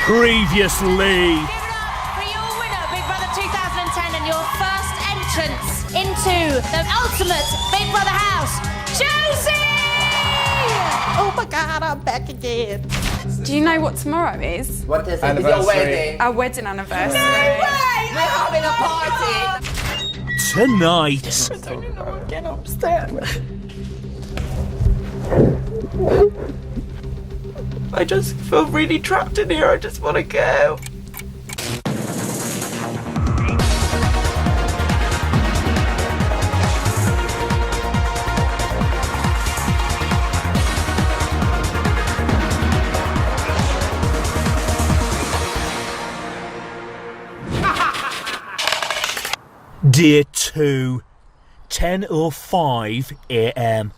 Previously. Give it up for your winner, Big Brother 2010, and your first entrance into the ultimate Big Brother house, Josie! Oh my God, I'm back again. Do you know what tomorrow is? What is it? It's your wedding. Our wedding anniversary. We're having a party. Tonight. I don't even know how to get upstairs. I just feel really trapped in here. I just want to go. Day 2, 10:05 a.m.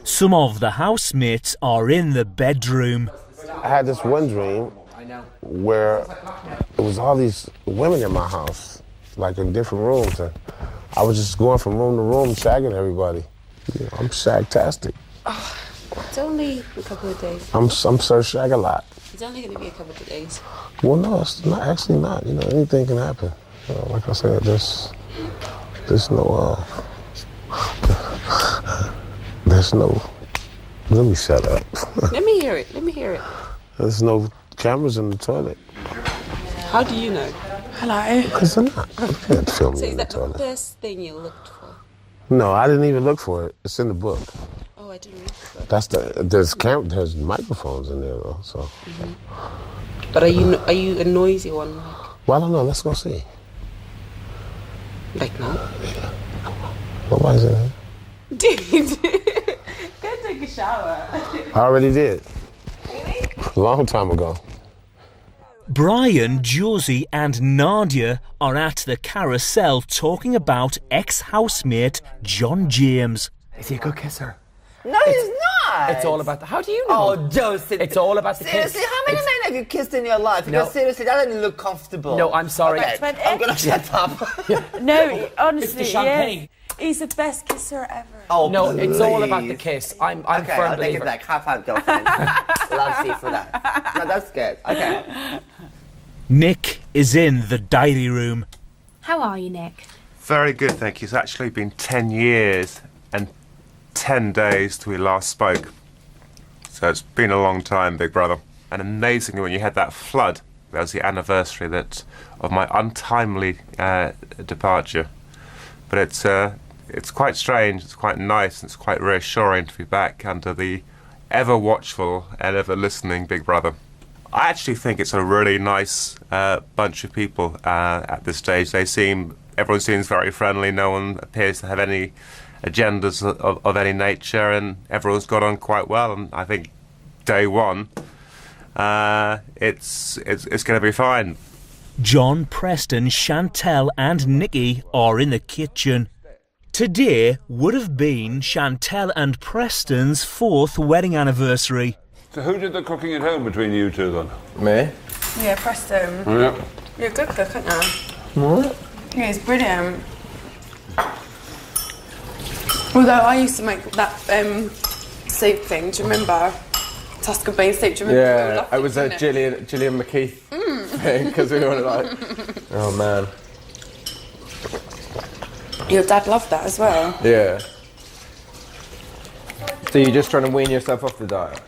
Some of the housemates are in the bedroom. I had this one dream where it was all these women in my house, like in different rooms, and I was just going from room to room, shagging everybody. Yeah, I'm shagtastic. It's only a couple of days. I'm Sir Shag-a-Lot. It's only going to be a couple of days. Well, no, it's not actually not. You know, anything can happen. Like I said, there's no. Let me shut up. Let me hear it. Let me hear it. There's no cameras in the toilet. How do you know? Hello. Because they're not. You can't film So me is in the that the toilet. first thing you looked for? No, I didn't even look for it. It's in the book. Oh, I didn't read the book. There's microphones in there though. So. But are you a noisy one? Well, I don't know. Let's go see. Like no? Nobody's in here. Dude, go take a shower. I already did. A long time ago. Brian, Josie and Nadia are at the carousel talking about ex-housemate John James. Is he a good kisser? No, he's not. It's all about the... How do you know? Oh, Josie. It's all about the kiss. Seriously, how many men have you kissed in your life? Because No. seriously, that doesn't look comfortable. No, I'm sorry. Okay, I'm gonna shut up. No, honestly, It's the champagne. He's the best kisser ever. Oh, No, it's all please. about the kiss. I'm Okay, firm I'll take believer. it back. High five, girlfriend. Love you for that. No, that's good. Okay. Nick is in the diary room. How are you, Nick? Very good, thank you. It's actually been 10 years and 10 days till we last spoke. So it's been a long time, Big Brother. And amazingly, when you had that flood, that was the anniversary of my untimely departure. But it's quite strange, it's quite nice, and it's quite reassuring to be back under the ever watchful and ever listening Big Brother. I actually think it's a really nice bunch of people at this stage. Everyone seems very friendly. No one appears to have any agendas of any nature, and everyone's got on quite well. And I think day one, it's going to be fine. John, Preston, Chantel and Nikki are in the kitchen. Today would have been Chantel and Preston's 4th wedding anniversary. So who did the cooking at home between you two then? Me? Yeah, Preston. Oh, yeah. You're a good cook, aren't you? What? Yeah, he's brilliant. Although I used to make that soup thing, do you remember? Tuscan bean soup, do you remember? We were Yeah, laughing, it was a wasn't it? Gillian McKeith thing, because we were like, oh man. Your dad loved that as well. Yeah. So you're just trying to wean yourself off the diet?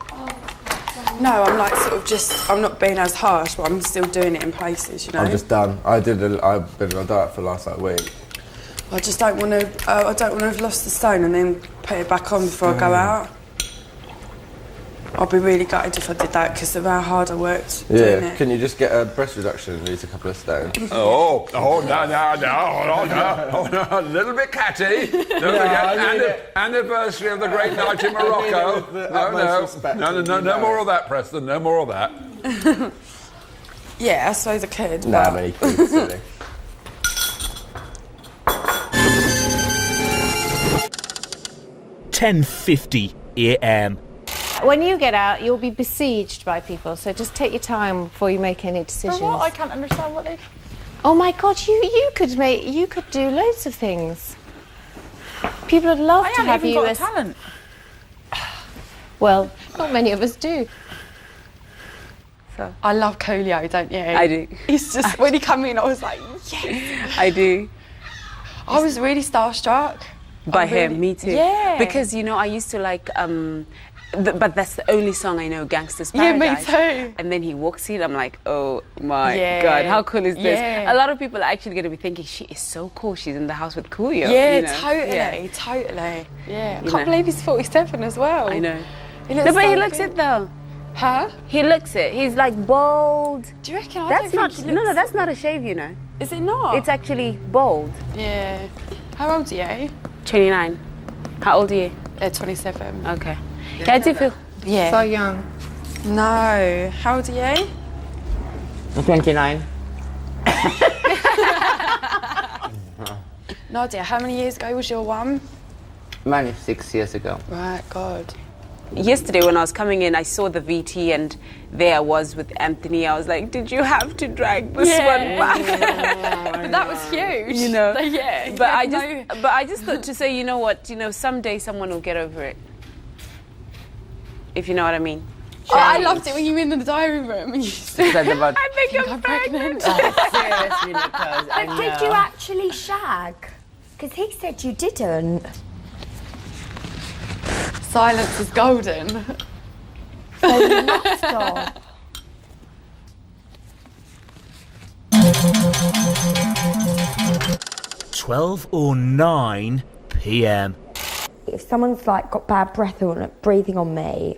No, I'm like sort of just, I'm not being as harsh, but I'm still doing it in places, you know? I'm just done. I've been on a diet for the last week. I just don't want to, I don't want to have lost the stone and then put it back on before I go out. I'd be really gutted if I did that because of how hard I worked doing it. Can you just get a breast reduction and lose a couple of stone? No, a little bit catty. Don't forget, anniversary of the great night in Morocco. No more of that, Preston, no more of that. Yeah, I suppose I could, Nah, but... many kids, silly. $10:50 a.m. When you get out, you'll be besieged by people, so just take your time before you make any decisions. For what? I can't understand what they... Oh my God, you could do loads of things. People would love to have you as... talent. Well, not many of us do. her? I love Coolio, don't you? I do. He's just, when he came in, I was like, yes. I do. I was really starstruck. By him, me too. Yeah. Because, you know, I used to like, but that's the only song I know, Gangsta's Yeah, Paradise. me too. And then he walks in, I'm like, oh my Yeah. God, how cool is this? Yeah. A lot of people are actually going to be thinking, she is so cool, she's in the house with Coolio. Yeah, you know? totally, Yeah. totally. Yeah, I You can't know. believe he's 47 as well. I know. He looks No, but he so looks good. it though. Huh? He looks it. He's like bald. Do you reckon? I That's don't not, think he no, looks... that's not a shave, you know. Is it not? It's actually bald. Yeah. How old are you? 29. How old are you? 27. Okay. How do you feel? Yeah. So young. No. How old are you? I'm 29. Nadia, how many years ago was your one? Mine 6 years ago. Right, God. Yesterday when I was coming in, I saw the VT and there I was with Anthony. I was like, did you have to drag this one back? But that was huge. You know. Yeah. But I just thought to say, you know what, someday someone will get over it. If you know what I mean. Oh, I loved it when you were in the diary room and you said, About, I think I'm pregnant. seriously, because I But did you actually shag? Because he said you didn't. silence is golden. So you must have. £12:09 p.m. If someone's like got bad breath or breathing on me,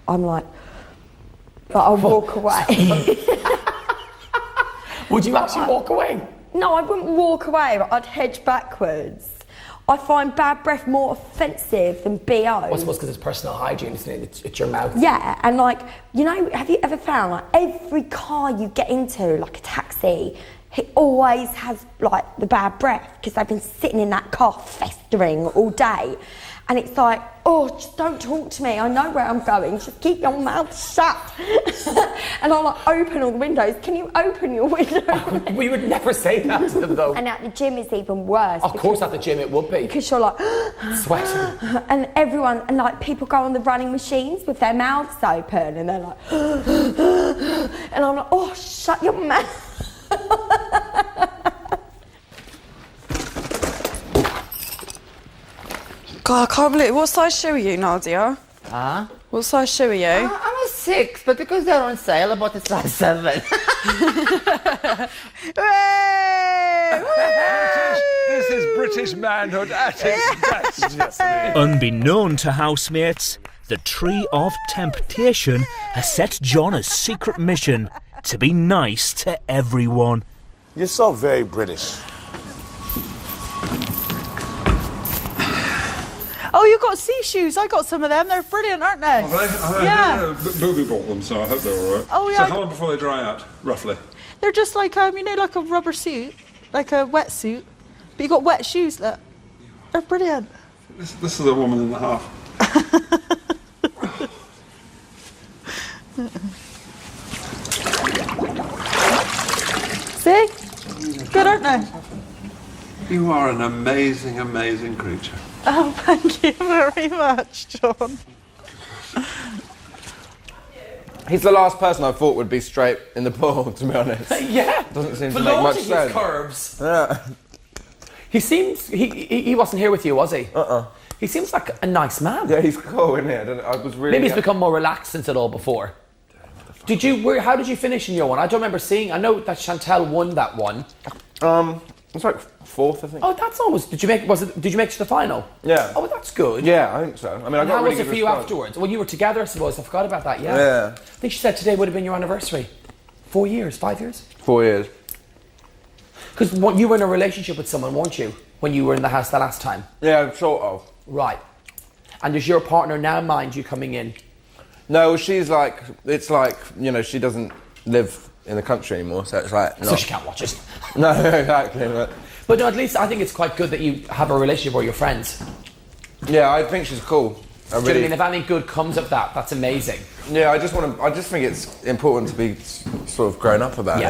I'm like, but I'll walk away. Would you actually walk away? No, I wouldn't walk away, but I'd hedge backwards. I find bad breath more offensive than BO. I suppose because it's personal hygiene, isn't it? It's your mouth. Yeah, and like, have you ever found like every car you get into, like a taxi, he always has like the bad breath because they've been sitting in that car festering all day. And it's like, oh, just don't talk to me. I know where I'm going. Just keep your mouth shut. And I'll like open all the windows. Can you open your window? We would never say that to them though. And at the gym it's even worse. Of course at the gym it would be. Because you're like, sweating. And everyone, and like people go on the running machines with their mouths open and they're like, and I'm like, oh, shut your mouth. God, I can't believe. What size shoe are you, Nadia? Huh? What size shoe are you? I'm a 6, but because they're on sale, I bought a size 7. This is British manhood at its best. Unbeknown to housemates, the Tree of Temptation has set John a secret mission to be nice to everyone. You're so very British. Oh, you got sea shoes. I got some of them. They're brilliant, aren't they? Yeah. Booby bought them, so I hope they're all right. Oh, yeah, So I how long before they dry out, roughly? They're just like like a rubber suit, like a wetsuit. But you got wet shoes. Look, they're brilliant. This is a woman and a half. See? Good, aren't they? You are an amazing, amazing creature. Oh, thank you very much, John. He's the last person I thought would be straight in the pool, to be honest. Yeah. Doesn't seem to make much his sense. curves. Yeah. He seems, he wasn't here with you, was he? He seems like a nice man. Yeah, he's cool, isn't he? I was really... Maybe he's become more relaxed since it all before. How did you finish in your one? I don't remember seeing, I know that Chantel won that one. It's like 4th, I think. Oh, that's almost, did you make it to the final? Yeah. Oh, that's good. Yeah, I think so. I mean, I got How really was it good for you response. afterwards? Well, you were together, I suppose. I forgot about that, yeah. Yeah. I think she said today would have been your anniversary. 4 years, 5 years? 4 years. Because you were in a relationship with someone, weren't you? When you were in the house the last time? Yeah, sort of. Right. And does your partner now mind you coming in? No, she's like, it's like, she doesn't live in the country anymore, so it's like... So she can't watch it. No, exactly. But no, at least I think it's quite good that you have a relationship where you're friends. Yeah, I think she's cool. Do you know what I mean? If anything good comes of that, that's amazing. Yeah, I just think it's important to be sort of grown up about it.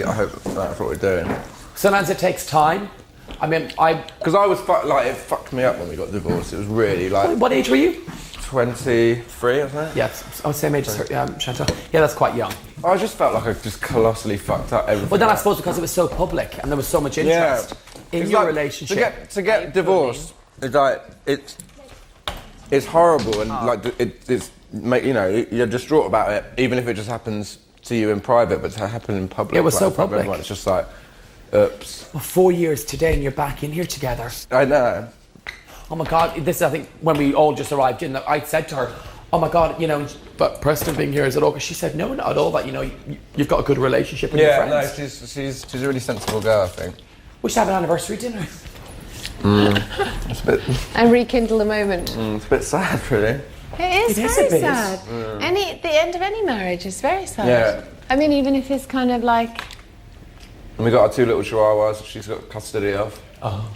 I hope that's what we're doing. Sometimes it takes time. I mean, because I was it fucked me up when we got divorced. It was really like... What age were you? 23, isn't it? Yeah, I would say maybe Chantal. Yeah, that's quite young. I just felt like I just colossally fucked up everything. But then I suppose because it was so public and there was so much interest in your relationship. To get divorced, it's like it's horrible and you're distraught about it, even if it just happens to you in private, but to happen in public. It was so public. Everyone, it's just like, oops. Well, 4 years today and you're back in here together. I know. Oh my God, this is, I think, when we all just arrived in, I said to her, oh my God, but Preston being here, is it all? She said, no, not at all, that, you've got a good relationship with your friends. Yeah, no, she's a really sensible girl, I think. We should have an anniversary dinner. It's a bit... And rekindle the moment. It's a bit sad, really. It is very sad. The end of any marriage is very sad. Yeah. I mean, even if it's kind of like... And we got our 2 little chihuahuas she's got custody of. Oh.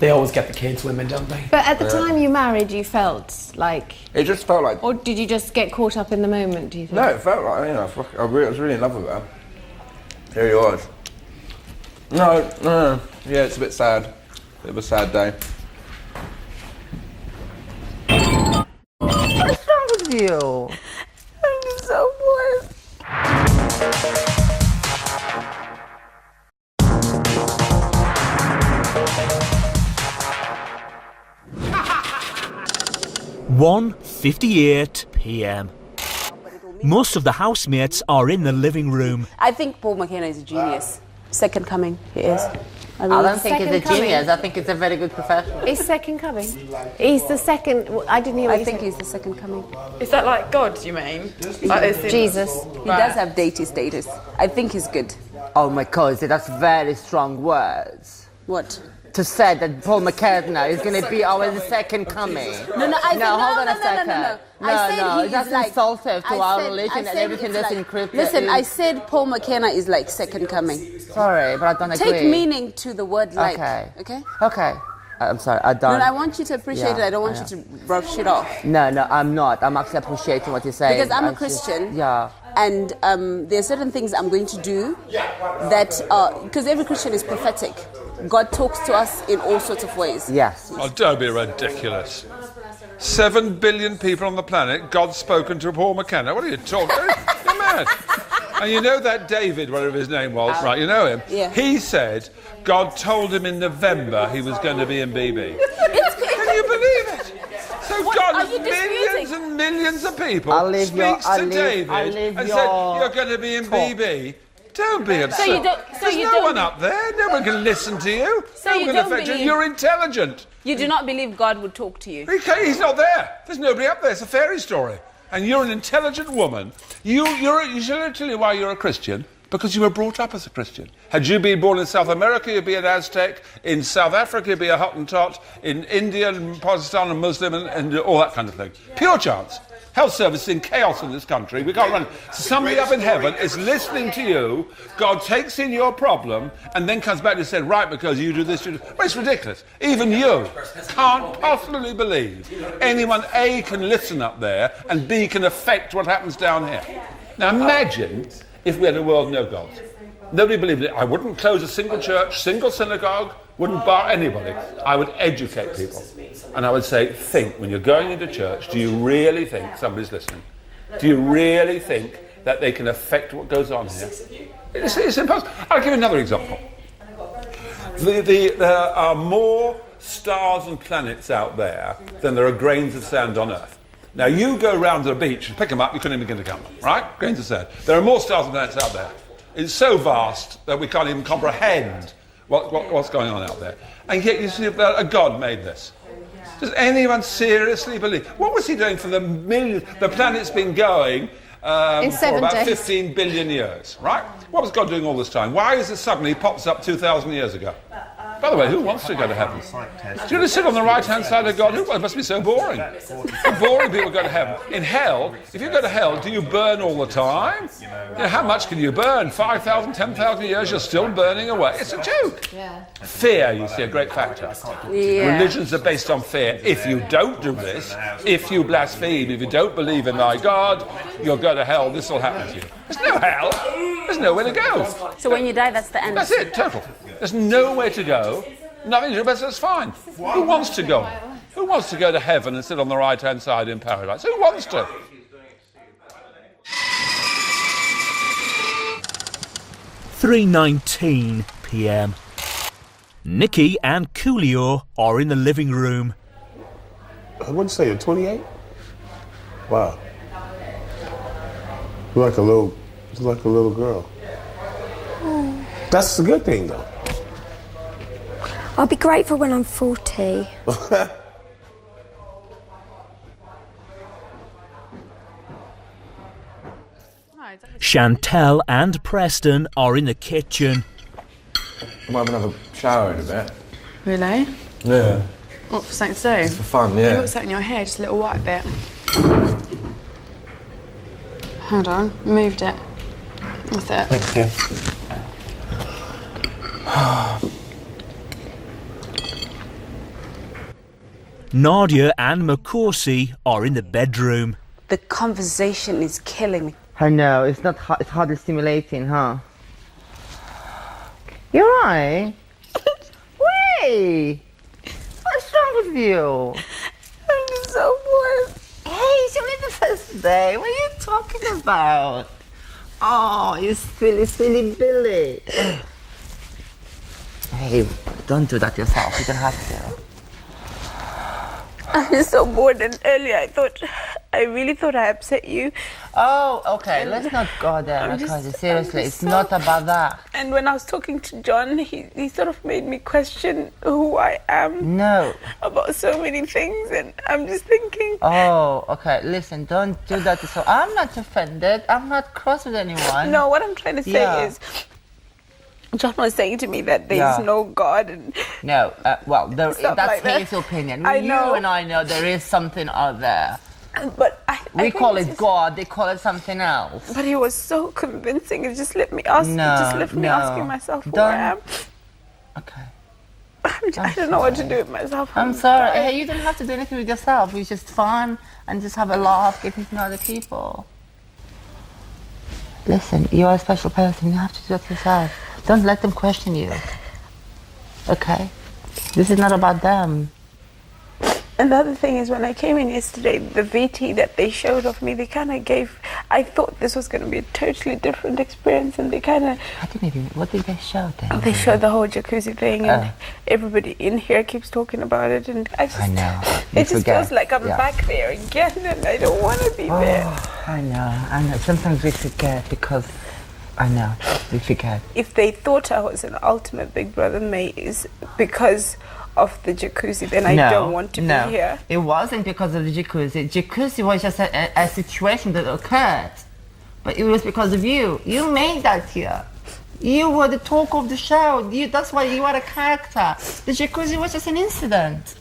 They always get the kids, women, don't they? But at the time you married, you felt like... It just felt like... Or did you just get caught up in the moment, do you think? No, it felt like, I was really in love with her. Here he was. No. Yeah, it's a bit sad. Bit of a sad day. What's wrong with you? I'm just so bored. One 1:58 p.m. Most of the housemates are in the living room. I think Paul McKenna is a genius. Second coming, he is. I don't think he's a genius. I think he's a very good professional. He's second coming. He's the second. I didn't hear what you said. he's the second coming. Is that like God, you mean? Like Jesus. He does have deity status. I think he's good. Oh my God, that's very strong words. What? To say that Paul McKenna is going to be our second coming. No, I said hold on a second. No. I said he's that's like, insultive to our religion and everything that's encrypted. Listen, I said Paul McKenna is like second coming. Sorry, but I don't agree. Take meaning to the word like. Okay. I'm sorry, I don't. No, I want you to appreciate it. I don't want you to rub shit off. No, I'm not. I'm actually appreciating what you're saying. Because I'm a Christian. Yeah. And there are certain things I'm going to do that, because every Christian is prophetic. God talks to us in all sorts of ways. Yes. Oh, don't be ridiculous. 7 billion people on the planet, God's spoken to Paul McKenna. What are you talking about? You're mad. And you know that David, whatever his name was, right, you know him? Yeah. He said God told him in November he was going to be in BB. Can you believe it? So God, millions and millions of people speaks to David and said, you're going to be in BB. Don't be absurd. There's no one up there. No one can listen to you. So you don't believe... You're intelligent. You do not believe God would talk to you? He's not there. There's nobody up there. It's a fairy story. And you're an intelligent woman. You should tell you why you're a Christian. Because you were brought up as a Christian. Had you been born in South America, you'd be an Aztec. In South Africa, you'd be a Hottentot. In India and Pakistan, a Muslim, and all that kind of thing. Pure chance. Health service is in chaos in this country. We can't run. Somebody up in heaven is listening to you. God takes in your problem and then comes back and says, right, because you do this, you do... Well, it's ridiculous. Even you can't possibly believe anyone, A, can listen up there, and B, can affect what happens down here. Now imagine if we had a world no God. Nobody believed it. I wouldn't close a single church, single synagogue, wouldn't bar anybody. I would educate people. And I would say, think, when you're going into church, do you really think somebody's listening? Do you really think that they can affect what goes on here? It's impossible. I'll give you another example. There are more stars and planets out there than there are grains of sand on Earth. Now, you go round to the beach and pick them up, you couldn't even begin to count them, right? Grains of sand. There are more stars and planets out there. It's so vast that we can't even comprehend what's going on out there. And yet you see that a God made this. Does anyone seriously believe? What was he doing for the millions? The planet's been going for about 15 billion years, right? What was God doing all this time? Why is it suddenly pops up 2,000 years ago? By the way, who wants to go to heaven? Do you want to sit on the right-hand side of God? It must be so boring. How boring people go to heaven. In hell, if you go to hell, do you burn all the time? You know, how much can you burn? 5,000, 10,000 years, you're still burning away. It's a joke. Yeah. Fear, you see, a great factor. Yeah. Religions are based on fear. If you don't do this, if you blaspheme, if you don't believe in thy God, you'll go to hell. This will happen to you. There's no hell. There's nowhere to go. So when you die, that's the end. That's it, total. There's nowhere to go. Nothing to do, but that's fine. Who wants to go? Who wants to go to heaven and sit on the right-hand side in paradise? Who wants to? .3:19 p.m. Nikki and Coolio are in the living room. What'd you say, you're 28? Wow. You're like a little girl. That's a good thing, though. I'll be grateful when I'm 40. Chantel and Preston are in the kitchen. I might have another shower in a bit. Really? Yeah. What, for something to do? Just for fun, yeah. You've got something in your hair, just a little white bit. Hold on, moved it. That's it. Thank you. Nadia and Makosi are in the bedroom. The conversation is killing me. I know, it's not hard, it's hardly stimulating, huh? You're right. Wait! What's wrong with you? I'm so bored. Hey, it's only the first day. What are you talking about? Oh, you silly Billy. Hey, don't do that yourself. You don't have to. I'm just so bored, and earlier I really thought I upset you. Oh, okay, let's not go there, Makosi. Seriously, it's not about that. And when I was talking to John, he sort of made me question who I am. No. About so many things, and I'm just thinking... Oh, okay, listen, don't do that. So I'm not offended. I'm not cross with anyone. No, what I'm trying to say is... John was saying to me that there's no God and... No, well, that's like his opinion. I know. You and I know there is something out there. But we call it God, they call it something else. But he was so convincing. It just let me asking myself who I am. Okay. I don't know what to do with myself. I'm sorry. Hey, you don't have to do anything with yourself. It's just fun and just have a laugh, getting to know other people. Listen, you're a special person. You have to do it yourself. Don't let them question you. Okay? This is not about them. Another thing is, when I came in yesterday, the VT that they showed of me, they kind of gave... I thought this was going to be a totally different experience, and they kind of... What did they show then? They showed the whole jacuzzi thing, and everybody in here keeps talking about it, and I know. It just feels like I'm back there again, and I don't want to be there. I know. Sometimes we forget because... I know, we forget. If they thought I was an ultimate Big Brother maze because of the jacuzzi, then I don't want to be here. It wasn't because of the jacuzzi. Jacuzzi was just a situation that occurred. But it was because of you. You made that here. You were the talk of the show. That's why you are a character. The jacuzzi was just an incident.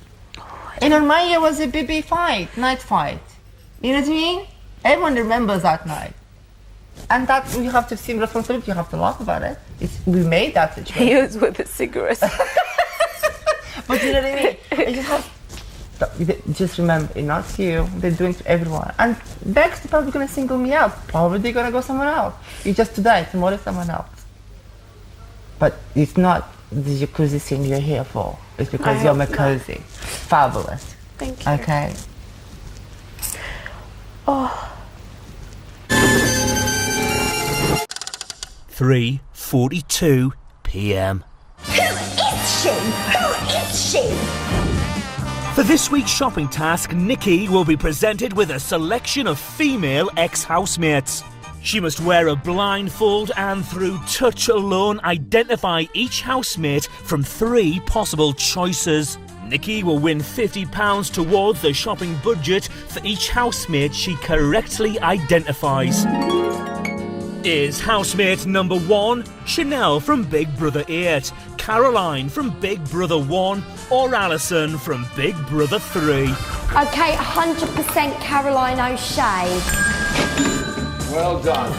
And on my year was a BB fight, night fight. You know what I mean? Everyone remembers that night. And that we have to see responsibility, you have to laugh about it. We made that situation. He was with a cigarette. But you know what I mean? Just remember, it's not you, they're doing it to everyone. And next, they're probably going to single me out. Probably they're going to go somewhere else. You just today, tomorrow someone else. But it's not the jacuzzi scene you're here for. It's because you're Makosi. Fabulous. Thank you. Okay? Oh. 3:42 p.m. Who is she? Who is she? For this week's shopping task, Nikki will be presented with a selection of female ex-housemates. She must wear a blindfold and through touch alone identify each housemate from 3 possible choices. Nikki will win £50 towards the shopping budget for each housemate she correctly identifies. Is housemate number 1 Chanel from Big Brother 8, Caroline from Big Brother 1, or Alison from Big Brother 3? Okay, 100% Caroline O'Shea. Well done.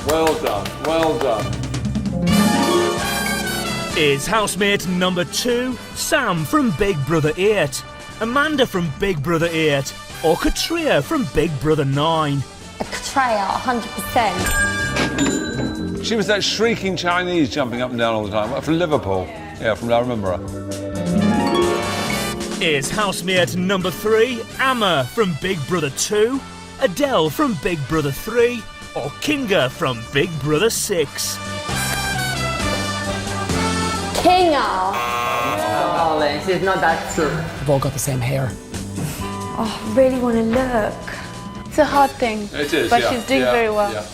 Well done. Well done. Is housemate number 2 Sam from Big Brother 8, Amanda from Big Brother 8, or Katria from Big Brother 9? Katria, 100%. She was that shrieking Chinese jumping up and down all the time. From Liverpool. Yeah, I remember her. Is housemate number 3 Amma from Big Brother 2, Adele from Big Brother 3, or Kinga from Big Brother 6? Kinga! Darling, she's not that cute. They've all got the same hair. Oh, I really want to look. It's a hard thing. It is, But yeah, she's doing yeah, very well. yeah.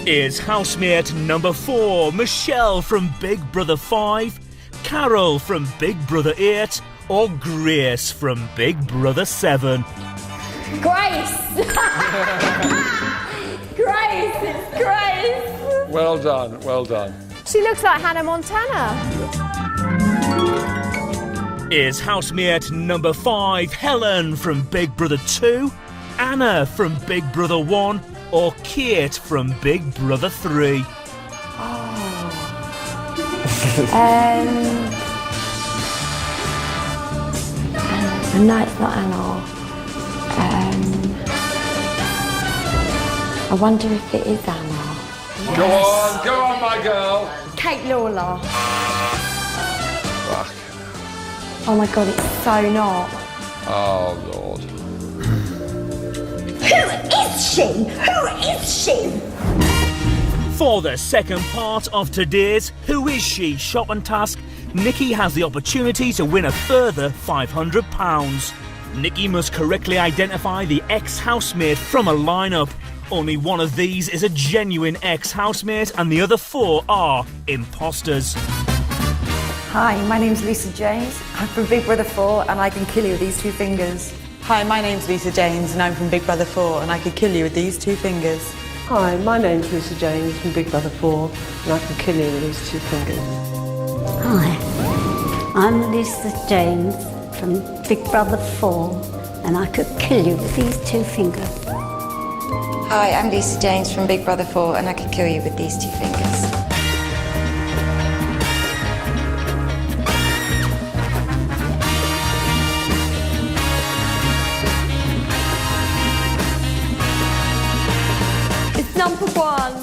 Is housemate number 4 Michelle from Big Brother 5, Carol from Big Brother 8, or Grace from Big Brother 7? Grace! Grace! It's Grace! Well done, well done. She looks like Hannah Montana. Is housemate number 5 Helen from Big Brother 2, Anna from Big Brother 1, or Kate from Big Brother 3? No, it's not Anna. I wonder if it is Anna. Go on, my girl. Kate Lawler. Fuck. Oh my god, it's so not. Oh, Lord. Who is she? Who is she? For the second part of today's Who Is She shopping task, Nikki has the opportunity to win a further £500. Nikki must correctly identify the ex-housemate from a lineup. Only one of these is a genuine ex-housemate and the other 4 are imposters. Hi, my name's Lisa James. I'm from Big Brother 4 and I can kill you with these 2 fingers. Hi, my name's Lisa James and I'm from Big Brother 4 and I could kill you with these 2 fingers. Hi, my name's Lisa James from Big Brother 4 and I can kill you with these 2 fingers. Hi, I'm Lisa James from Big Brother 4 and I could kill you with these 2 fingers. Hi, I'm Lisa James from Big Brother 4 and I could kill you with these 2 fingers. It's number 1.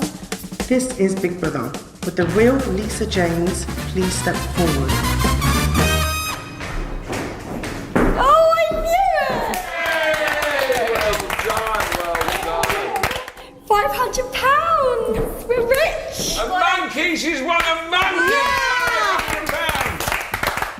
This is Big Brother. Would the real Lisa James please step forward? Oh, I knew it! £500! We're rich! A monkey! She's won a monkey!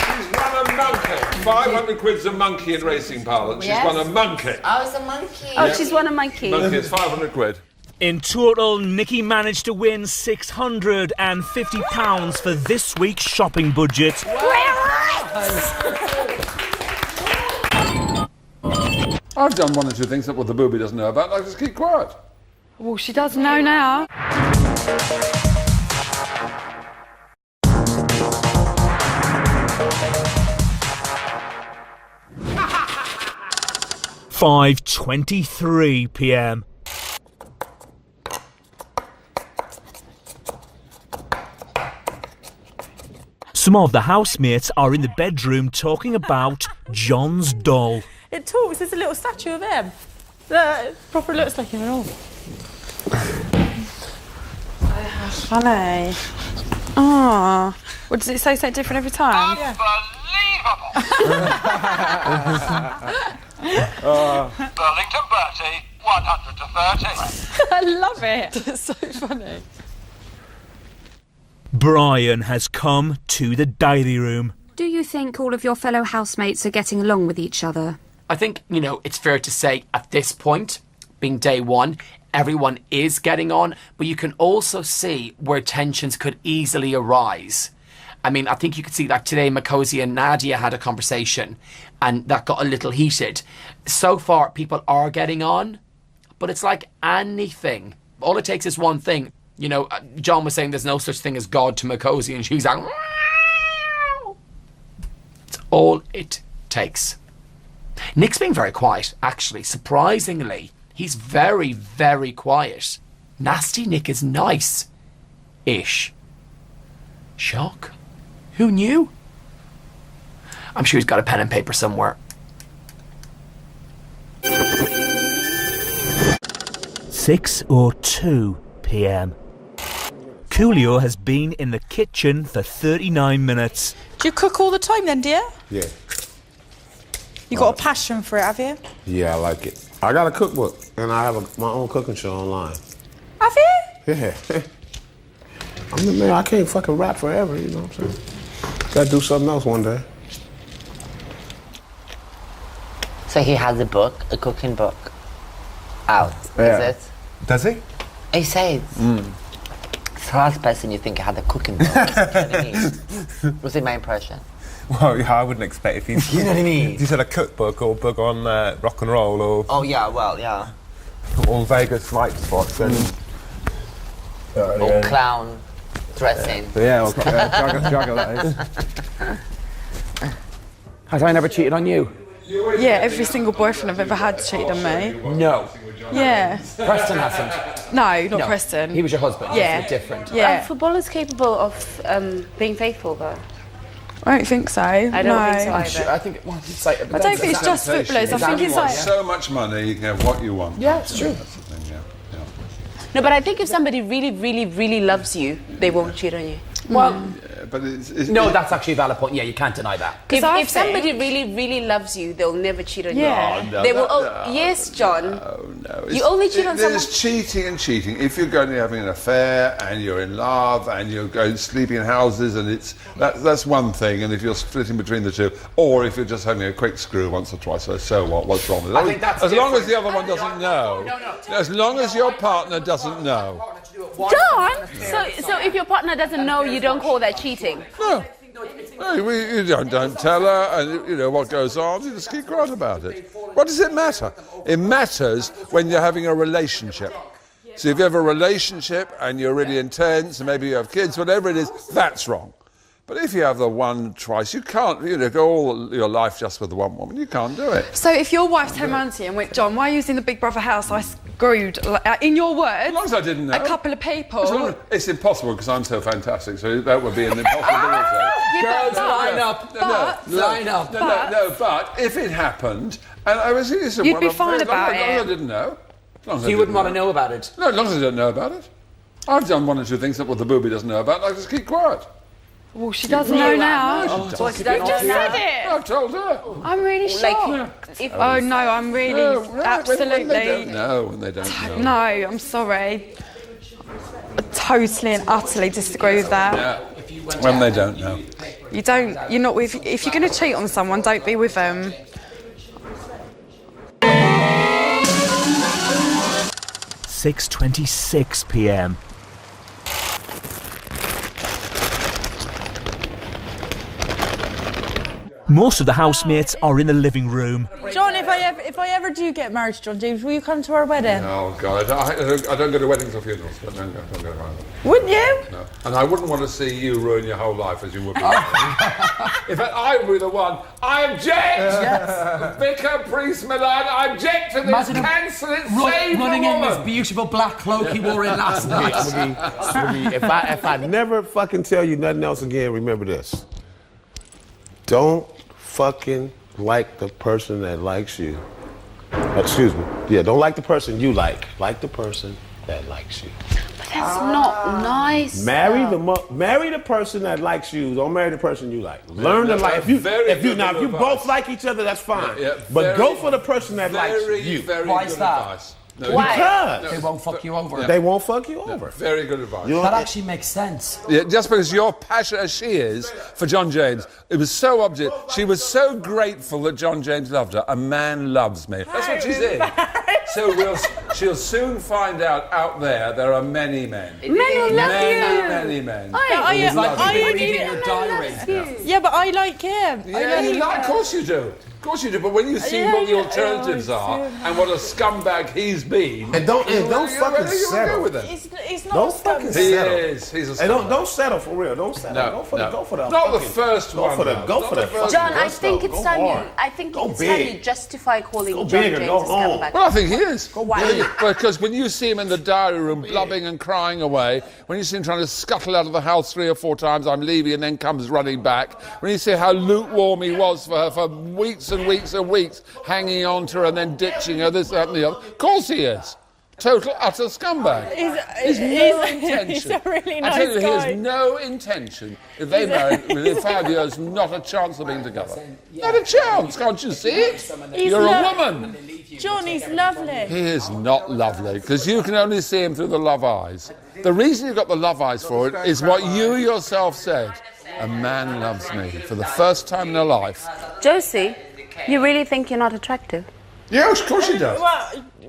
She's won a monkey! 500 quid's a monkey in racing parlance. She's Yes. won a monkey. Oh, it's a monkey. Oh, Oh, she's won a monkey. Monkey is 500 quid. In total, Nikki managed to win £650 for this week's shopping budget. I've done 1 or 2 things that the booby doesn't know about. I just keep quiet. Well, she does know now. £5:23 p.m. Some of the housemates are in the bedroom talking about John's doll. It talks. There's a little statue of him. It proper looks like him and all. Funny. Oh. What does it say something different every time? Burlington Bertie, 100 to 30. I love it. It's so funny. Brian has come to the diary room. Do you think all of your fellow housemates are getting along with each other? I think, it's fair to say at this point, being day 1, everyone is getting on, but you can also see where tensions could easily arise. I mean, I think you could see that today Makosi and Nadia had a conversation and that got a little heated. So far, people are getting on, but it's like anything. All it takes is one thing. John was saying there's no such thing as God to Makosi and she's like, it's all it takes. Nick's being very quiet, actually. Surprisingly, he's very, very quiet. Nasty Nick is nice-ish. Shock. Who knew? I'm sure he's got a pen and paper somewhere. 6:02 p.m. Coolio has been in the kitchen for 39 minutes. Do you cook all the time then, dear? Yeah. You got a passion for it, have you? Yeah, I like it. I got a cookbook, and I have my own cooking show online. Have you? Yeah. I'm the man. I can't fucking rap forever, you know what I'm saying? Gotta do something else one day. So he has a book, a cooking book, out, Yeah. is it? Does he? He says. It's the last person you think had a cooking book. You know what I mean? Was it my impression? Well, yeah, I wouldn't expect if he's... You know what I mean? If you said a cookbook or a book on rock and roll or... Oh, yeah, well, yeah. Or Vegas night spots, then... Or clown dressing. Yeah, or juggle that is. Has I never cheated on you? Yeah, every single boyfriend I've ever had cheated on me. No. Yeah. Preston hasn't. No, not Preston. He was your husband. Yeah. It's different. Yeah. Are footballers capable of being faithful, though? I don't think so. I don't think so I'm either. sure, I think it's like... I don't think it's just footballers. I think it's like... So much money, you can have what you want. Yeah, it's true. That's the thing, yeah. No, but I think if somebody really, really, really loves you, they won't cheat on you. Well... But no, that's actually a valid point. Yeah, you can't deny that. If somebody really, really loves you, they'll never cheat on you. No, They will. Yes, John. No, You only cheat on someone. There's cheating and cheating. If you're going to having an affair and you're in love and you're going sleeping in houses and that's one thing. And if you're splitting between the two, or if you're just having a quick screw once or twice, so what? What's wrong with it? I think that's as long as the different. other one doesn't know. As long as your partner doesn't know. John. So if your partner doesn't know, you don't call that cheating. No. No, you don't tell her, and you know what goes on. You just keep quiet about it. What does it matter? It matters when you're having a relationship. So if you have a relationship and you're really intense, and maybe you have kids, whatever it is, that's wrong. But if you have the one twice, you can't, go all your life just with the one woman. You can't do it. So if your wife turned around to you and went, John, why are you using the Big Brother house? I screwed, in your words, as long as I didn't know. a couple of people. It's impossible because I'm so fantastic, so that would be an impossibility. Girls, line up. Line up. But if it happened, and I was innocent, You'd be fine about it. As long as I didn't know. So you wouldn't want to know about it? No, as long as I don't know about it. I've done one or two things that the booby doesn't know about, and I just keep quiet. Well, she doesn't know now. No, she doesn't. You just said it. I've told her. I'm really shocked. Oh no, I'm really absolutely. When they don't know, when they don't know. No, I'm sorry. I totally and utterly disagree with that. Yeah. When they don't know. You don't. You're not with. If you're going to cheat on someone, don't be with them. 6:26 p.m. Most of the housemates are in the living room. John, if I ever do get married to John James, will you come to our wedding? Oh God, I don't go to weddings or funerals, but don't go to weddings. Wouldn't you? No. And I wouldn't want to see you ruin your whole life as you would be. In fact, I would be the one. I object! Yes. Vicar, priest, Milan, I object to this. Cancel it, save the running in woman. this beautiful black cloak he wore in last night. If I never fucking tell you nothing else again, remember this. Don't fucking like the person that likes you. Excuse me. Yeah, don't like the person you like. Like the person that likes you. But that's not nice. Marry the person that likes you. Don't marry the person you like. Learn to like. If you both like each other, that's fine. But go for the person that likes you. Why is that? No, Why? Because They won't fuck you over. they won't fuck you over. Very good advice. That actually makes sense. Yeah, just because you're passionate as she is for John James, it was so obvious. She was so grateful that John James loved her. A man loves me. That's what she said. So she'll soon find out there are many men. Men will love you. Many men. It's like you've been reading your diary. Yeah, but I like him. Of course you do. Of course you do, but when you see what the alternatives are and what a scumbag he's been, and don't fucking settle with him. He's not Don't a fucking scumbag. settle. He's a And don't settle for real. Don't settle. No, Go for the. Not the first one. Go for the. John, I think it's time you justify calling John James a scumbag. Well, I think he is. Why? Because when you see him in the diary room blubbing and crying away, when you see him trying to scuttle out of the house 3 or 4 times, I'm leaving, and then comes running back, when you see how lukewarm he was for her for weeks and weeks and weeks, hanging on to her and then ditching her, this, that and the other, of course he is. Total, utter scumbag. He's no intention. He's a really nice I tell you, guy. he has no intention. If they marry within 5 years, not a chance of being together. Not a chance, can't you see it? You're a woman. John, he's lovely. He is not lovely, because you can only see him through the love eyes. The reason you've got the love eyes for it is what you yourself said. A man loves me for the first time in her life. Josie, you really think you're not attractive? Yeah, of course she does.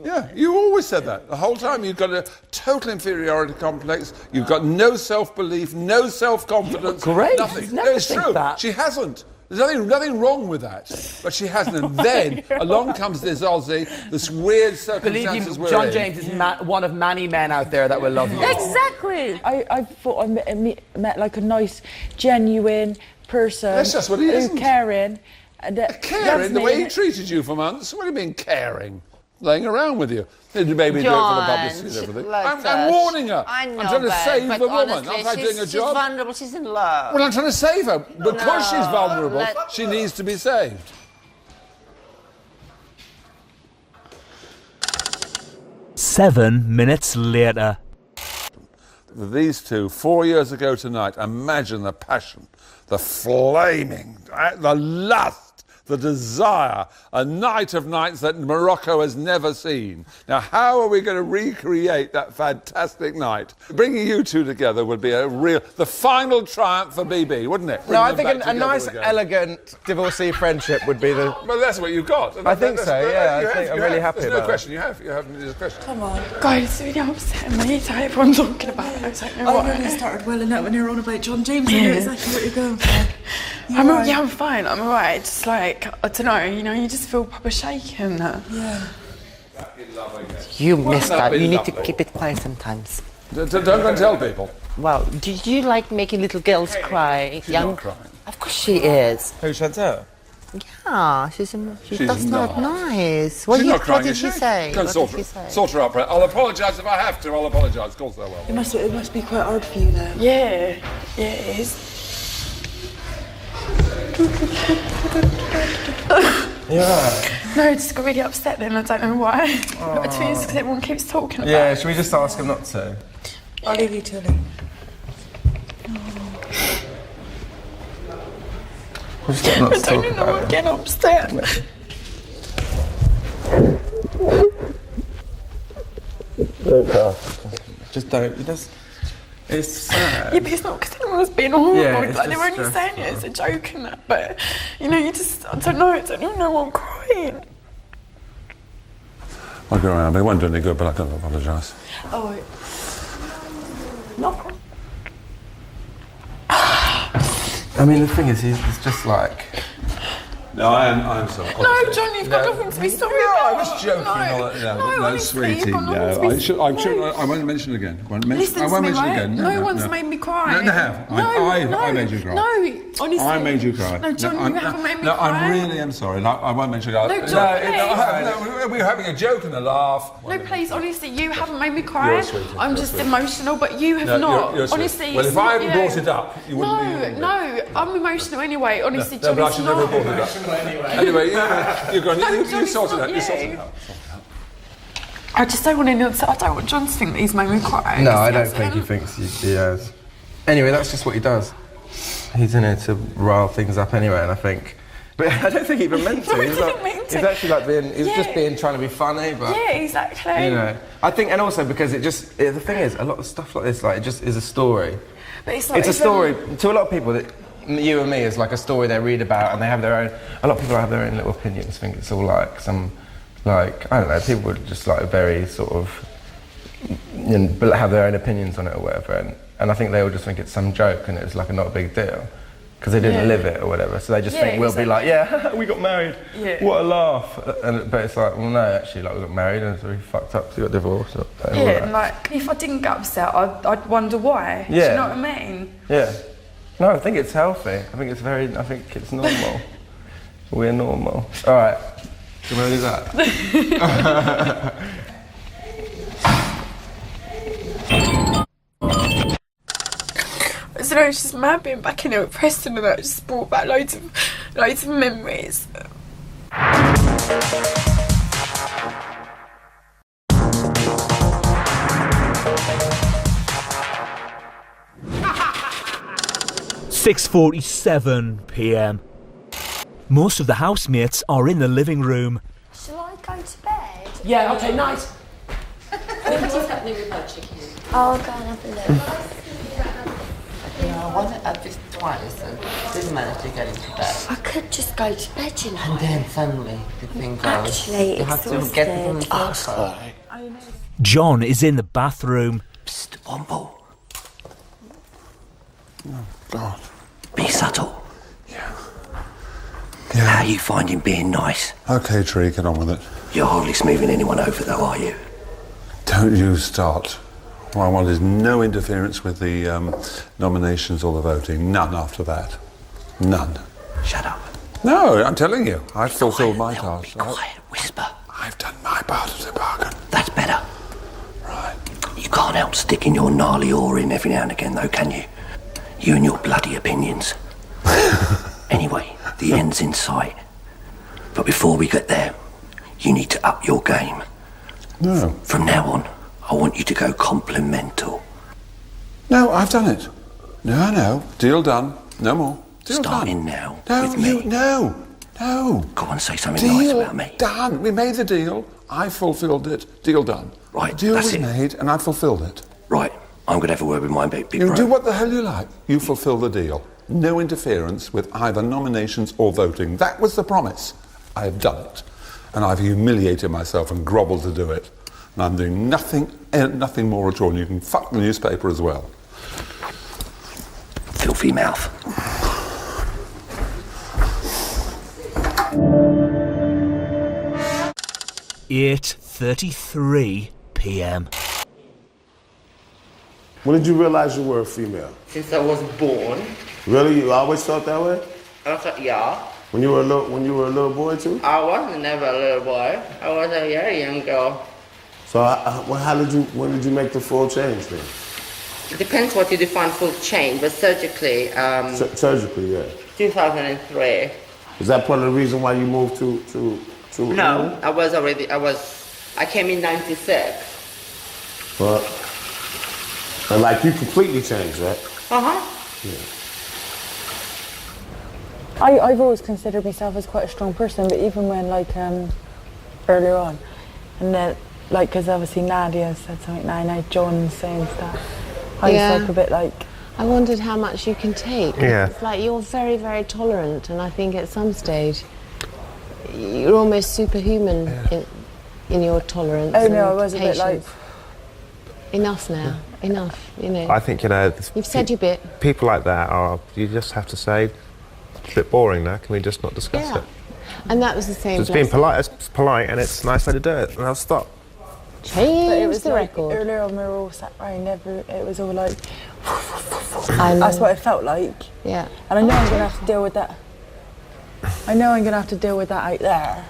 Yeah, you always said that. The whole time you've got a total inferiority complex, you've got no self-belief, no self-confidence. Great. Nothing. Never No, it's think true. that. She hasn't. There's nothing wrong with that. But she hasn't. And then along comes this Aussie, this weird circumstances Believe you, we're John in. James is one of many men out there that will love you. Exactly. I thought I met like a nice, genuine person. That's just what he who's isn't. caring. And, Caring, the way he treated you for months. What do you mean caring? Laying around with you. Did you maybe do it for the publicity and everything? I'm warning her. I know, I'm trying to babe, save but the woman. honestly, I'm not doing a she's job. vulnerable, she's in love. Well, I'm trying to save her. Because she's vulnerable, let- she needs to be saved. Seven minutes later. These two, 4 years ago tonight, imagine the passion, the flaming, the lust, the desire, a night of nights that Morocco has never seen. Now, how are we going to recreate that fantastic night? Bringing you two together would be the final triumph for BB, wouldn't it? No, I Bring them think back a nice, together again. elegant divorcee friendship would be the... Well, that's what you've got. I think so, yeah. I think I'm really happy There's about no question. You have there's a question. Come on. Guys, it's really upsetting me to everyone talking about it. I don't know what. I really started welling up when you were on about John James. I knew exactly what you're going for. I'm fine. I'm alright. Just like, I don't know, you just feel proper shaken. Yeah. You missed that. been You need to lovely? keep it quiet sometimes. Don't go and tell people. Well, do you like making little girls cry? She's not crying. Of course she is. Who, Chantal? Yeah, she's that's not nice. What She's did not crying, he is she? say? Go and What sort did he say? sort her out. Brett. I'll apologise if I have to. I'll apologise. Of course I will. It must be quite hard for you then. Yeah, it is. Yeah. No, I just got really upset then. I don't know why. But it's because everyone keeps talking about Yeah, it. should we just ask him not to? I'll leave you to it. We'll just get him not to I talk don't even know about why I'm it. getting upset. Just don't. It's sad. Yeah, but it's not because anyone's being horrible. Yeah, it's like, they're just only saying it as a joke and that. But, you just, I don't know, I don't even know why I'm crying. I'll go around. It won't do any good, but I can apologise. Oh, no. I mean, the thing is, it's just like... No, I'm sorry. No, John, you've got nothing to be sorry No, about. I was joking. No, honestly, sweetie. you've got No, nothing to be I won't mention it again. I won't Listen I to won't me, mention it right? again. No one's made me cry. No, they have. I made you cry. No, honestly. I made you cry. No, John, you haven't made me no, cry. I really am sorry. No, I won't mention it. No, John, no, we were having a joke and a laugh. No, please, honestly, you haven't made me cry. You're a sweetie. I'm just emotional, but you have not. You're sweet. Honestly, well, it's if I not hadn't you. brought it up, you wouldn't be. No, I'm emotional anyway. Honestly, No, John, but I it's should never not. have brought it up. Anyway, you're going. No, You John, sort it's it out. not You sort you. it out. I just don't want anyone to. I don't want John to think that he's made me cry. No, I don't think he thinks he has. Anyway, that's just what he does. He's in it to rile things up anyway, and I think... But I don't think he even meant to. No, he He's didn't like- mean to. He's actually like being... He's Yeah. just trying to be funny, but... Yeah, exactly. You know, I think, and also because the thing is, a lot of stuff like this, like, it just is a story. But it's not It's a even- story, to a lot of people, that you and me is like a story they read about, and they have their own... A lot of people have their own little opinions, think it's all like some... Like, I don't know, people would just like very sort of... have their own opinions on it or whatever, and I think they all just think it's some joke and it's like not a big deal. Because they didn't Yeah. live it or whatever, so they just Yeah, think we'll be like, yeah, we got married, Yeah. what a laugh. But it's like, well, no, actually, like we got married and it's really fucked up, so we got divorced. And all Yeah, that. and like, if I didn't get upset, I'd wonder why. Do Yeah. you know what I mean? Yeah. No, I think it's healthy. I think it's normal. We're normal. All right. Do you want to do that? I don't know, it's just mad being back in it with Preston and that just brought back loads of memories. 6:47 p.m. Most of the housemates are in the living room. Shall I go to bed? Yeah, okay, nice. What's happening with my chicken? I'll go and have a look. I went at this twice and didn't manage to get into bed. I could just go to bed, you know. And then suddenly the thing goes. Actually, you have to get it from the exhausted. sofa. John is in the bathroom. Psst, one more. Oh, God. Be subtle. Yeah. How are you finding being nice? OK, Tree, get on with it. You're hardly smoothing anyone over, though, are you? Don't you start. What I want is no interference with the nominations or the voting. None after that. None. Shut up. No, I'm telling you. I've fulfilled my task. Be quiet. Whisper. I've done my part of the bargain. That's better. Right. You can't help sticking your gnarly oar in every now and again, though, can you? You and your bloody opinions. Anyway, the end's in sight. But before we get there, you need to up your game. No. From now on, I want you to go complimental. No, I've done it. No. Deal done. No more. Deal Starting done. now No, with me. No. Go on, say something Deal nice about me. done. We made the deal. I fulfilled it. Deal done. Right, The deal that's was it. made and I fulfilled it. Right, I'm going to have a word with my big You bro. do what the hell you like. You fulfill the deal. No interference with either nominations or voting. That was the promise. I have done it. And I've humiliated myself and grovelled to do it. And I'm doing nothing more at all. And you can fuck the newspaper as well. Filthy mouth. 8:33 p.m. When did you realize you were a female? Since I was born. Really? You always felt that way? I thought, yeah. When you were a little boy too? I wasn't never a little boy. I was a very young girl. So when did you make the full change then? It depends what you define full change, but surgically, Surgically, yeah. 2003. Is that part of the reason why you moved to No, I came in 96. But, and like you completely changed, right? Uh-huh. Yeah. I've always considered myself as quite a strong person, but even when earlier on, and then because obviously Nadia said something, now John's saying stuff, I was a bit like. I wondered how much you can take. Yeah. It's like you're very, very tolerant, and I think at some stage you're almost superhuman in your tolerance. Oh no, and I was a bit like. Enough now, enough, you know. I think, You've said your bit. People like that you just have to say, it's a bit boring now, can we just not discuss it? And that was the same. So it's being polite and it's a nice way to do it, and I'll stop. Change the record. Earlier on, we were all sat round, it was all like. I know. That's what it felt like. Yeah. And I know I'm going to have to deal with that. Out there.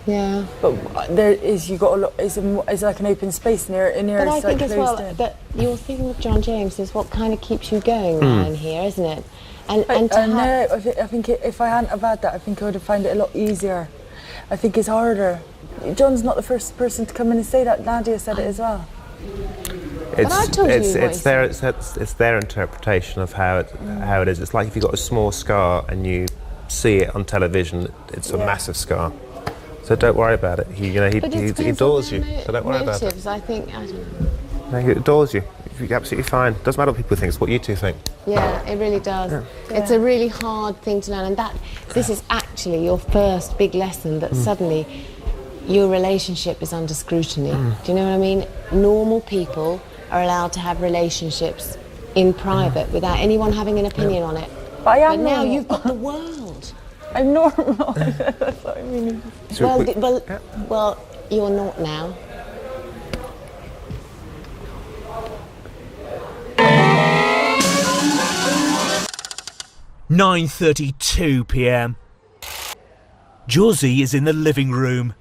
Yeah. But there is, you got a lot, it's like an open space in here. But I it's think like as well closed in. that your thing with John James is what kind of keeps you going in here, isn't it? And I think if I hadn't have had that, I think I would have found it a lot easier. I think it's harder. John's not the first person to come in and say that. Nadia said it as well. It's their interpretation of how it is. It's like if you've got a small scar and you see it on television, it's a massive scar. So don't worry about it. He adores you. So don't worry about it. I think, I don't know. No, he adores you. You're absolutely fine. Doesn't matter what people think. It's what you two think. Yeah, it really does. Yeah. It's a really hard thing to learn, and this is actually your first big lesson that suddenly your relationship is under scrutiny. Do you know what I mean? Normal people are allowed to have relationships in private without anyone having an opinion on it. But I am now normal. you've got the world. I'm normal. That's what I mean. Well, you're not now. (9:32 p.m). Josie is in the living room.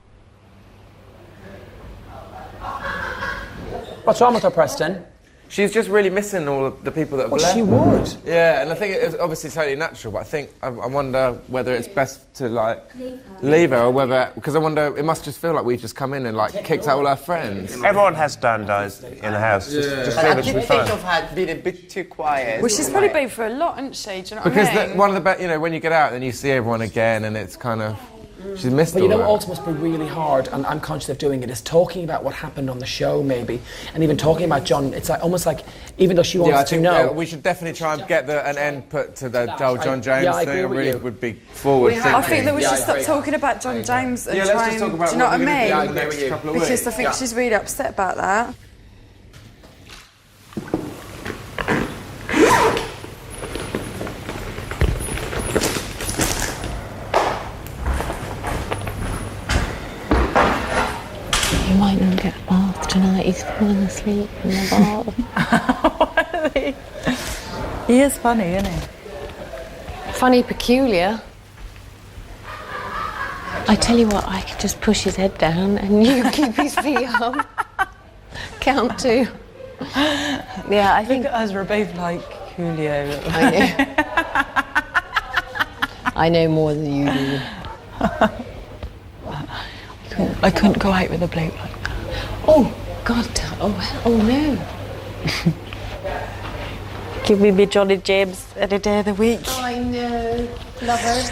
What's wrong with her, Preston? she's just really missing all of the people that have left. She would. Yeah, and I think it's obviously totally natural, but I think I wonder whether it's best to like leave her or whether, because I wonder, it must just feel like we've just come in and like kicked out all our friends. Everyone has dandies in the house. Just leave it to be fine. I've been a bit too quiet. Well, she's probably been through a lot, hasn't she? Do you know what Because I mean? one of the best, you know, when you get out, then you see everyone again, and it's kind of she's missed. But all you know that. what also must be really hard, and I'm conscious of doing it, is talking about what happened on the show, maybe, and even talking about John. It's like almost like, even though she wants I to think, know. we should definitely try and get an end put to the John James I thing. agree I with really you. would be forward thinking. I think that we should stop talking about John James and let's try just and, talk about do you know what what we're I gonna mean? do in the next couple of Because weeks. I think she's really upset about that. He might not get a bath tonight. He's falling asleep in the bath. He is funny, isn't he? Funny, peculiar. I tell you what, I could just push his head down and you keep his feet up. Count 2. Yeah, I think... Look at us, we're both like Julio. I know more than you do. I couldn't go out with a bloke like that. Oh, God. Oh no. Give me Johnny James any day of the week. I know. Lover.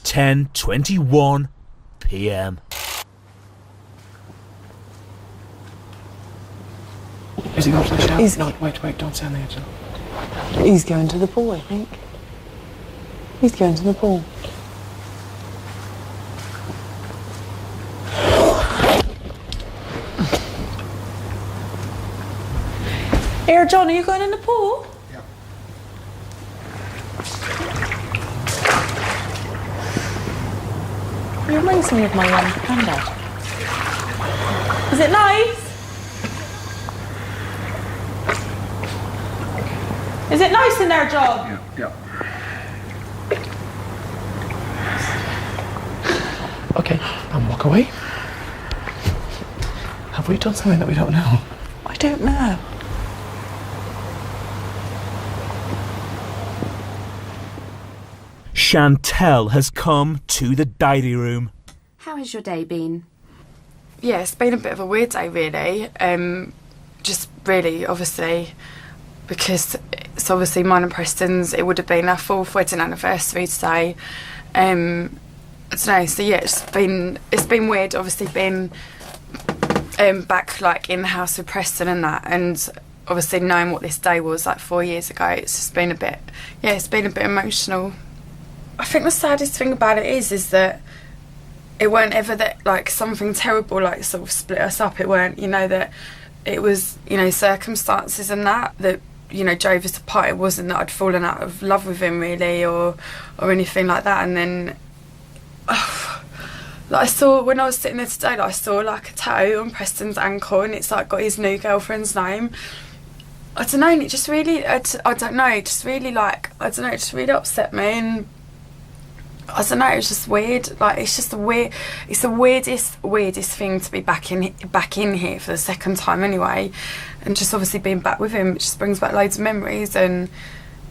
(10:21 p.m). Is he going to the shower? He's- No, wait, don't stand there, Jill. He's going to the pool, I think. He's going to the pool. Here, John, are you going in the pool? Yeah. It reminds me of my granddad. Is it nice? Is it nice in there, John? Yeah. Okay, and walk away. Have we done something that we don't know? I don't know. Chantel has come to the diary room. How has your day been? Yeah, it's been a bit of a weird day, really. Just really, obviously, because it's obviously mine and Preston's. It would have been our 4th wedding anniversary today. I don't know. So yeah, it's been weird. Obviously, being back like in the house with Preston and that, and obviously knowing what this day was like 4 years ago. It's just been a bit. Yeah, it's been a bit emotional. I think the saddest thing about it is that it weren't ever that like something terrible like sort of split us up. It weren't, you know, that it was, you know, circumstances and that you know drove us apart. It wasn't that I'd fallen out of love with him really or anything like that. And then like I saw when I was sitting there today, like, I saw like a tattoo on Preston's ankle and it's like got his new girlfriend's name. I don't know, and it just really I don't know, it just really like I don't know, it just really upset me. And I don't know, it's just weird. Like it's just it's the weirdest thing to be back in here for the second time anyway, and just obviously being back with him, it just brings back loads of memories. And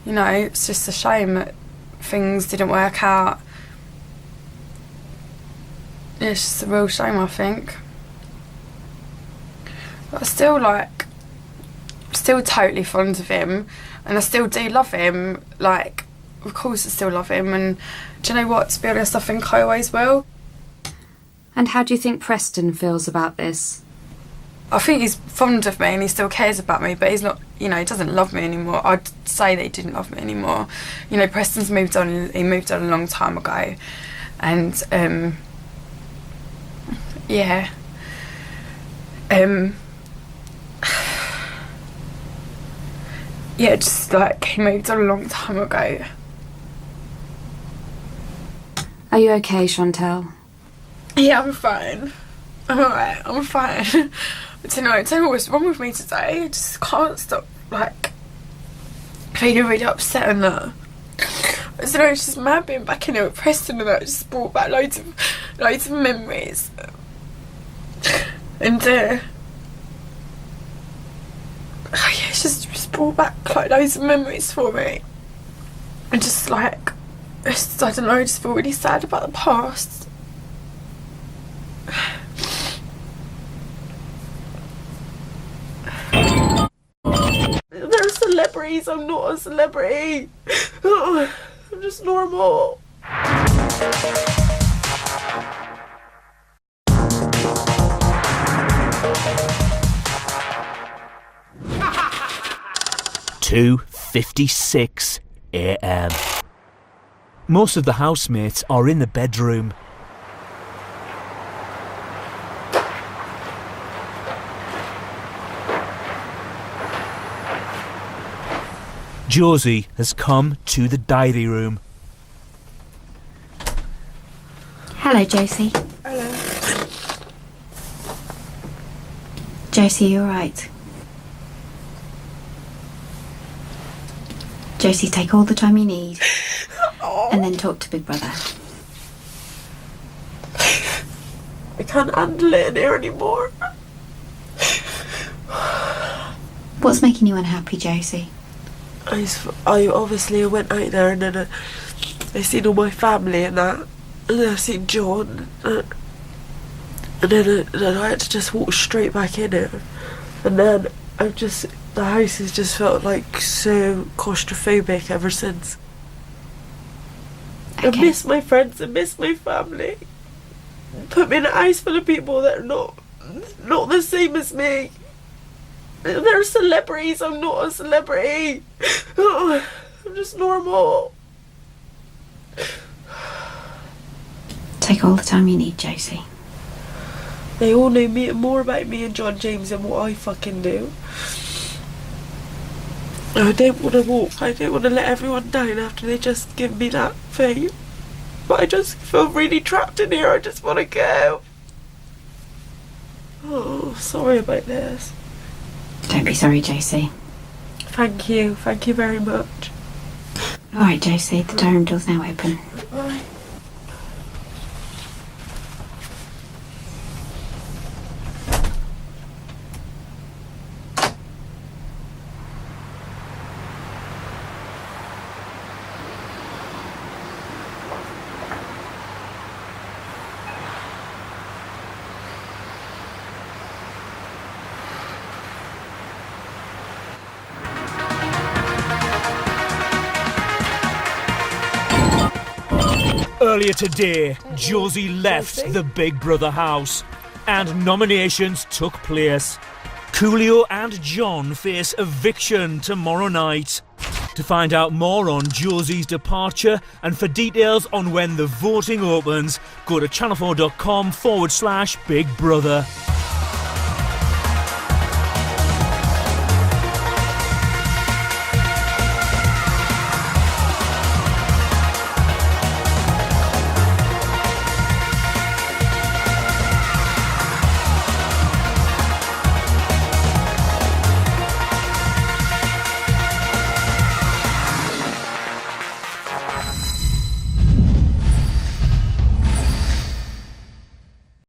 you know, it's just a shame that things didn't work out. Yeah, it's just a real shame, I think. But I still totally fond of him, and I still do love him. Like, of course I still love him, and do you know what, to be honest, I think I always will. And how do you think Preston feels about this? I think he's fond of me and he still cares about me, but he's not, you know, he doesn't love me anymore. I'd say that he didn't love me anymore. You know, Preston's moved on, he moved on a long time ago, and yeah. Yeah, just like he moved on a long time ago. Are you okay, Chantel? Yeah, I'm fine. I'm alright, I'm fine. I don't know what's wrong with me today. I just can't stop, like, feeling really upset and that. I don't know, it's just mad being back in here with Preston and that just brought back loads of memories. And it's just brought back like loads of memories for me. And just like, I don't know, I just feel really sad about the past. They're celebrities, I'm not a celebrity. I'm just normal. (2:56 a.m. Most of the housemates are in the bedroom. Josie has come to the diary room. Hello, Josie. Hello. Josie, you alright? Josie, take all the time you need and then talk to Big Brother. I can't handle it in here anymore. What's making you unhappy, Josie? I obviously went out there and then I seen all my family and that, and then I seen John, and then I had to just walk straight back in here, and then the house has just felt like so claustrophobic ever since. Okay. I miss my friends, I miss my family. Put me in a house full of people that are not the same as me. They're celebrities, I'm not a celebrity. I'm just normal. Take all the time you need, Josie. They all know more about me and John James than what I fucking do. I don't want to walk. I don't want to let everyone down after they just give me that thing. But I just feel really trapped in here. I just want to go. Oh, sorry about this. Don't be sorry, Josie. Thank you. Thank you very much. Alright, Josie, the diary room door's now open. Bye. Earlier today, Josie left the Big Brother house and nominations took place. Coolio and John face eviction tomorrow night. To find out more on Josie's departure and for details on when the voting opens, go to channel4.com/Big Brother.